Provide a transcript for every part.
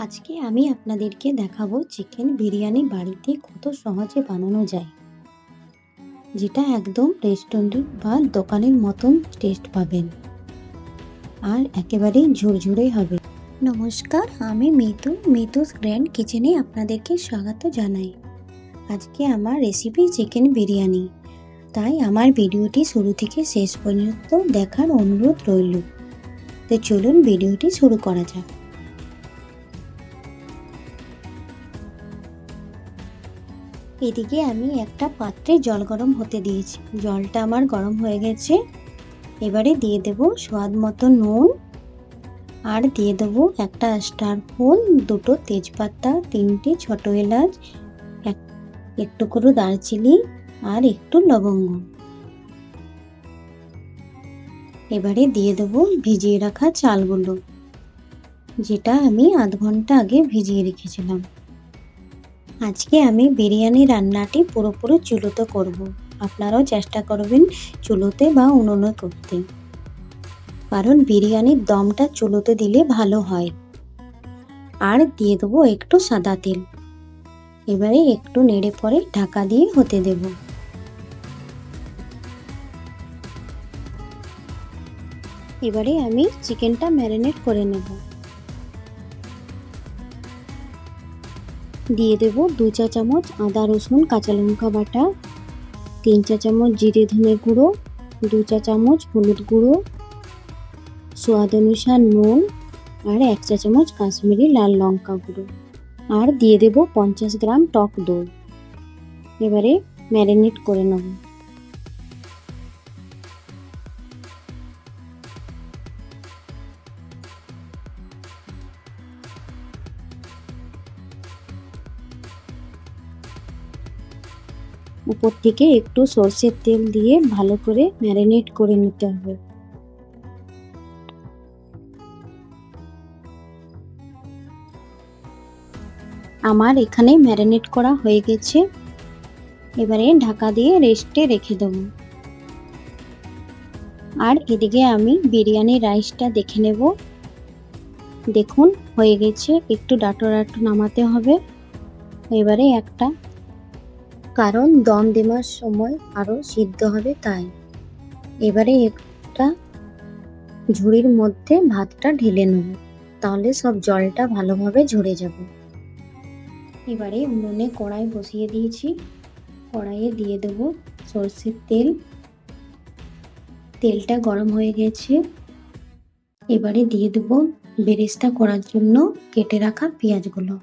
আজকে আমি আপনাদেরকে দেখাবো চিকেন বিরিয়ানি বাড়িতে কত সহজে বানানো যায়, যেটা একদম রেস্টুরেন্ট বা দোকানের মতন টেস্ট পাবেন আর একেবারেই ঝুরঝুরেই হবে। নমস্কার, আমি মিতুস গ্র্যান্ড কিচেনে আপনাদেরকে স্বাগত জানাই। আজকে আমার রেসিপি চিকেন বিরিয়ানি, তাই আমার ভিডিওটি শুরু থেকে শেষ পর্যন্ত দেখার অনুরোধ রইল। তো চলুন ভিডিওটি শুরু করা যাক। এদিকে আমি একটা পাত্রে জল গরম হতে দিয়েছি। জলটা আমার গরম হয়ে গেছে। এবারে দিয়ে দেব স্বাদ মতো নুন, আর দিয়ে দেব একটা স্টার ফুল, দুটো তেজপাতা, তিনটে ছোট এলাচ, একটু করে দারচিনি আর একটু লবঙ্গ। এবারে দিয়ে দেব ভিজিয়ে রাখা চালগুলো, যেটা আমি আধ ঘন্টা আগে ভিজিয়ে রেখেছিলাম। আজকে আমি বিরিয়ানি রান্নাটি পুরোপুরি চুলোতে করব। আপনারাও চেষ্টা করবেন চুলোতে বা উনুনে করতে, কারণ বিরিয়ানির দমটা চুলোতে দিলে ভালো হয়। আর দিয়ে দেবো একটু সাদা তেল। এবারে একটু নেড়ে পরে ঢাকা দিয়ে হতে দেব। এবারে আমি চিকেনটা ম্যারিনেট করে নেব। দিয়ে দেব 2 চা চামচ আদা রসুন কাঁচা লঙ্কা বাটা, 3 চা চামচ জিরে ধনে গুঁড়ো, 2 চা চামচ হলুদ গুঁড়ো, স্বাদ অনুসার নুন, আর 1 চা চামচ কাশ্মীরি লাল লঙ্কা গুঁড়ো, আর দিয়ে দেব 50 গ্রাম টক দই। এবারে ম্যারিনেট করে নেব। উপর থেকে একটু সরষের তেল দিয়ে ভালো করে ম্যারিনেট করে নিতে হবে। আমার এখানে ম্যারিনেট করা হয়ে গেছে। এবারে ঢাকা দিয়ে রেস্টে রেখে দেব। আর এদিকে আমি বিরিয়ানি রাইসটা দেখে নেব। দেখুন হয়ে গেছে, একটু ডাটো ডাটো নামাতে হবে। এবারে একটা, কারণ দম দেওয়ার সময় আরো সিদ্ধ হবে তাই। এবারে একটা ঝুড়ির মধ্যে ভাতটা ঢেলে নেব, তাহলে সব জলটা ভালোভাবে ঝরে যাবে। এবারে উনুনে কড়াই বসিয়ে দিয়েছি। কড়াইয়ে দিয়ে দেব সরষের তেল। তেলটা গরম হয়ে গেছে। এবারে দিয়ে দেব বেরেস্তা করার জন্য কেটে রাখা পেঁয়াজগুলো।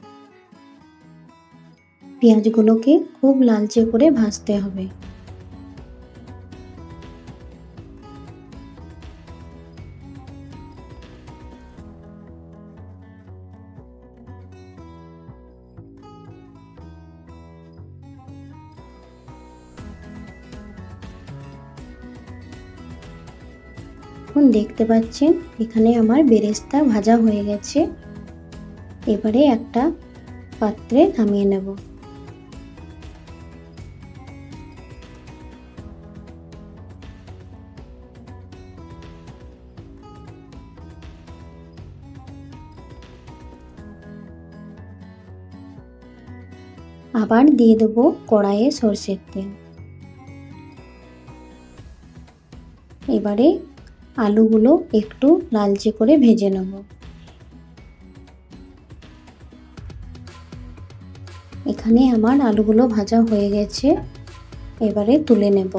পেঁয়াজগুলোকে খুব লালচে করে ভাজতে হবে। এখন দেখতে পাচ্ছেন এখানে আমার বেরেস্তা ভাজা হয়ে গেছে। এবারে একটা পাত্রে নামিয়ে নেব। আবার দিয়ে দেব কড়াইয়ে সরষের তেল। এবারে আলুগুলো একটু লালচে করে ভেজে নেব। এখানে আমার আলুগুলো ভাজা হয়ে গেছে। এবারে তুলে নেব।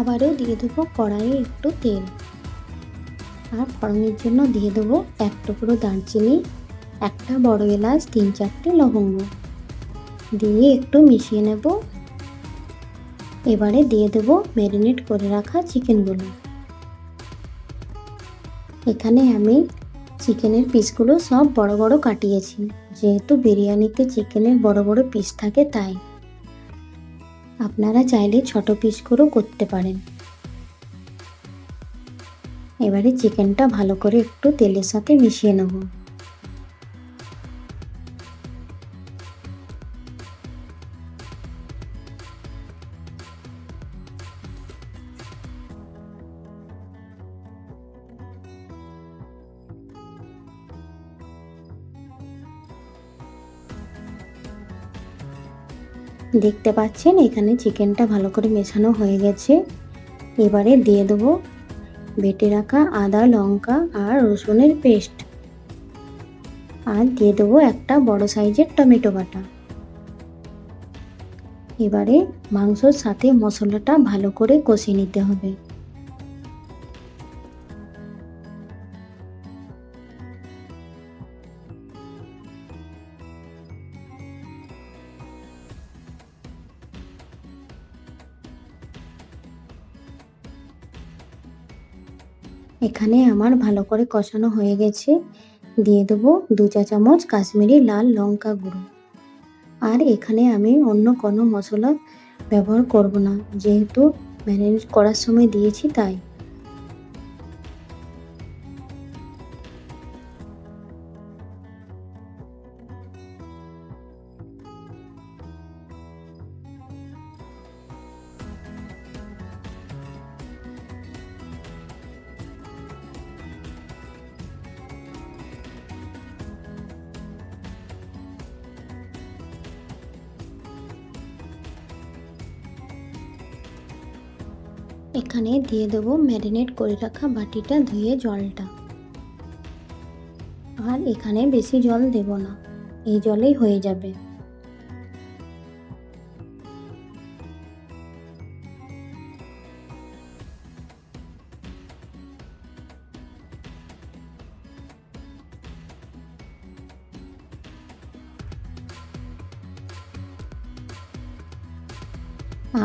আবারও দিয়ে দেবো কড়াইয়ে একটু তেল, আর ফোড়নের জন্য দিয়ে দেবো এক টুকরো দারচিনি, একটা বড় এলাচ, 3-4টে লবঙ্গ দিয়ে একটু মিশিয়ে নেব। এবারে দিয়ে দেবো ম্যারিনেট করে রাখা চিকেনগুলো। এখানে আমি চিকেনের পিসগুলো সব বড় বড় কাটিয়েছি, যেহেতু বিরিয়ানিতে চিকেনের বড় বড় পিস থাকে তাই। আপনারা চাইলে ছোট পিস করেও করতে পারেন। এবারে চিকেনটা ভালো করে একটু তেলের সাথে মিশিয়ে নেব। দেখতে পাচ্ছেন এখানে চিকেনটা ভালো করে মেশানো হয়ে গেছে। এবারে দিয়ে দেবো বেটে রাখা আদা, লঙ্কা আর রসুনের পেস্ট, আর দিয়ে দেবো একটা বড় সাইজের টমেটো বাটা। এবারে মাংসর সাথে মশলাটা ভালো করে কষিয়ে নিতে হবে। এখানে আমার ভালো করে কষানো হয়ে গেছে। দিয়ে দেবো 2 চা চামচ কাশ্মীরি লাল লঙ্কা গুঁড়ো। আর এখানে আমি অন্য কোনো মশলা ব্যবহার করব না, যেহেতু ম্যারিনেট করার সময় দিয়েছি তাই। এখানে দিয়ে দেবো ম্যারিনেট করে রাখা বাটিটা ধুয়ে জলটা। আর এখানে বেশি জল দেব না, এই জলেই হয়ে যাবে।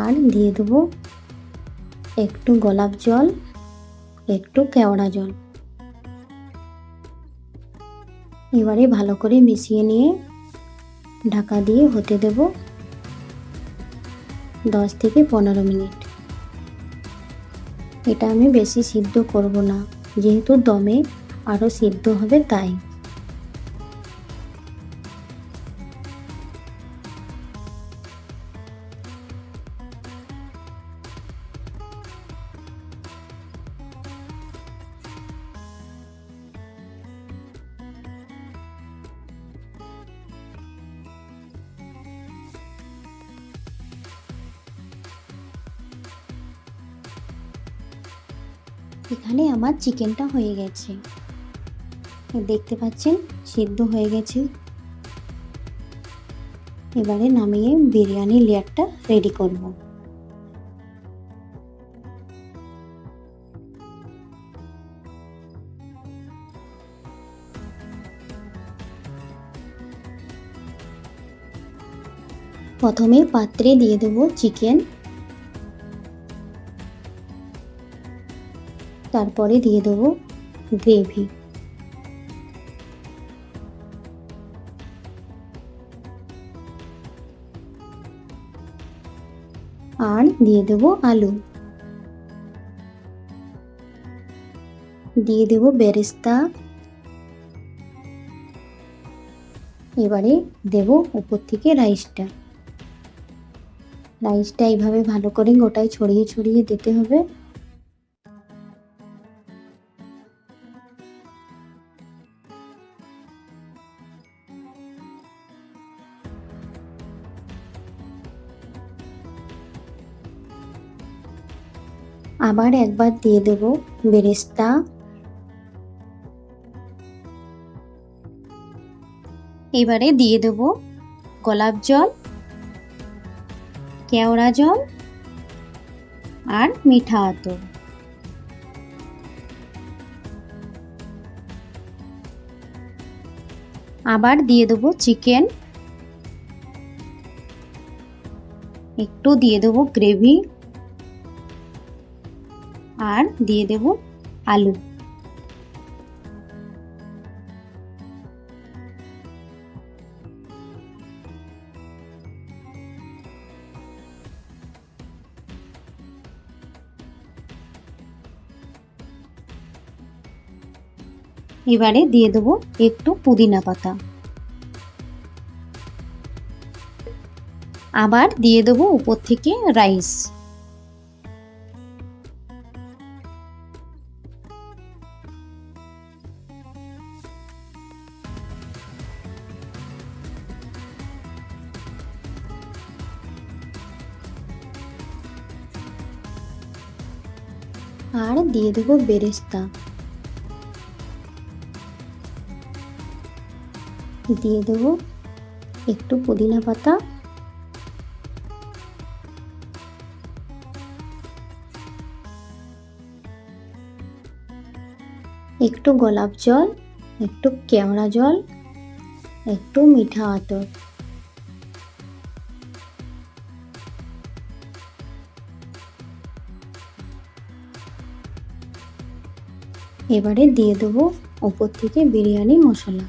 আর দিয়ে দেবো একটু গোলাপ জল, একটু কেওড়া জল। এবারে ভালো করে মিশিয়ে নিয়ে ঢাকা দিয়ে হতে দেব 10 থেকে 15 মিনিট। এটা আমি বেশি সিদ্ধ করব না, যেহেতু দমে আরও সিদ্ধ হবে তাই। এখানে আমার চিকেনটা হয়ে গেছে, দেখতে পাচ্ছেন সিদ্ধ হয়ে গেছে। এবারে নামিয়ে বিরিয়ানি লেয়ারটা রেডি করব। প্রথমে পাত্রে দিয়ে দেব চিকেন, তারপরে দিয়ে দেব গ্রেভি, আর দিয়ে দেব আলু, দিয়ে দেব বেরেস্তা। এবারে দেব উপর থেকে রাইসটা এইভাবে ভালো করে গোটায় ছড়িয়ে ছড়িয়ে দিতে হবে। আবার একবার দিয়ে দেব বেরেস্তা। এবারে দিয়ে দেব গোলাপ জল, কেওড়া জল আর মিঠা আতর। আবার দিয়ে দেব চিকেন, একটু দিয়ে দেব গ্রেভি, আর দিয়ে দেব আলু। এবারে দিয়ে দেব একটু পুদিনা পাতা। আবার দিয়ে দেব উপর থেকে রাইস। আর দিয়ে দেবো বেরেস্তা, দিয়ে দেবো একটু পুদিনা পাতা, একটু গোলাপ জল, একটু কেওড়া জল, একটু মিঠা আতর। এবারে দিয়ে দেবো উপর থেকে বিরিয়ানি মশলা।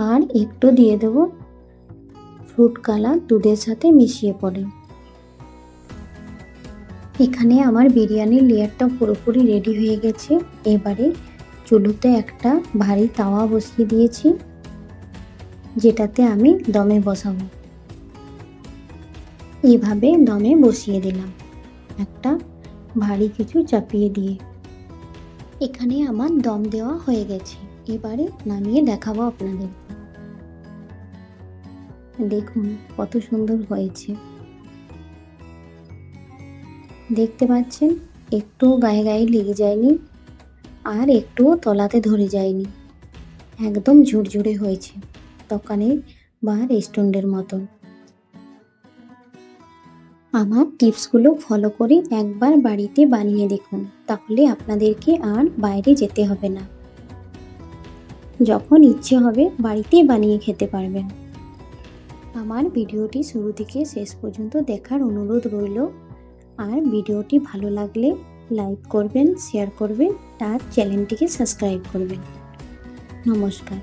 আর একটু দিয়ে দেবো ফ্রুট কালার দুধের সাথে মিশিয়ে পড়ে। এখানে আমার বিরিয়ানির লেয়ারটা পুরোপুরি রেডি হয়ে গেছে। এবারে চুলোতে একটা ভারী তাওয়া বসিয়ে দিয়েছি, যেটাতে আমি দমে বসাবো। এইভাবে দমে বসিয়ে দিলাম একটা ভারী কিছু চাপিয়ে দিয়ে। এখানে আমার দম দেওয়া হয়ে গেছে। এবারে নামিয়ে দেখাবো আপনাদের। দেখুন কত সুন্দর হয়েছে, দেখতে পাচ্ছেন একটুও গায়ে গায়ে লেগে যায়নি, আর একটুও তলাতে ধরে যায়নি, একদম ঝুরঝুরে হয়েছে, দোকানের বা রেস্টুরেন্টের মতন। আমার টিপসগুলো ফলো করে একবার বাড়িতে বানিয়ে দেখুন, তাহলে আপনাদেরকে আর বাইরে যেতে হবে না। যখন ইচ্ছে হবে বাড়িতেই বানিয়ে খেতে পারবেন। আমার ভিডিওটি শুরু থেকে শেষ পর্যন্ত দেখার অনুরোধ রইল। আর ভিডিওটি ভালো লাগলে লাইক করবেন, শেয়ার করবেন, আর চ্যানেলটিকে সাবস্ক্রাইব করবেন। নমস্কার।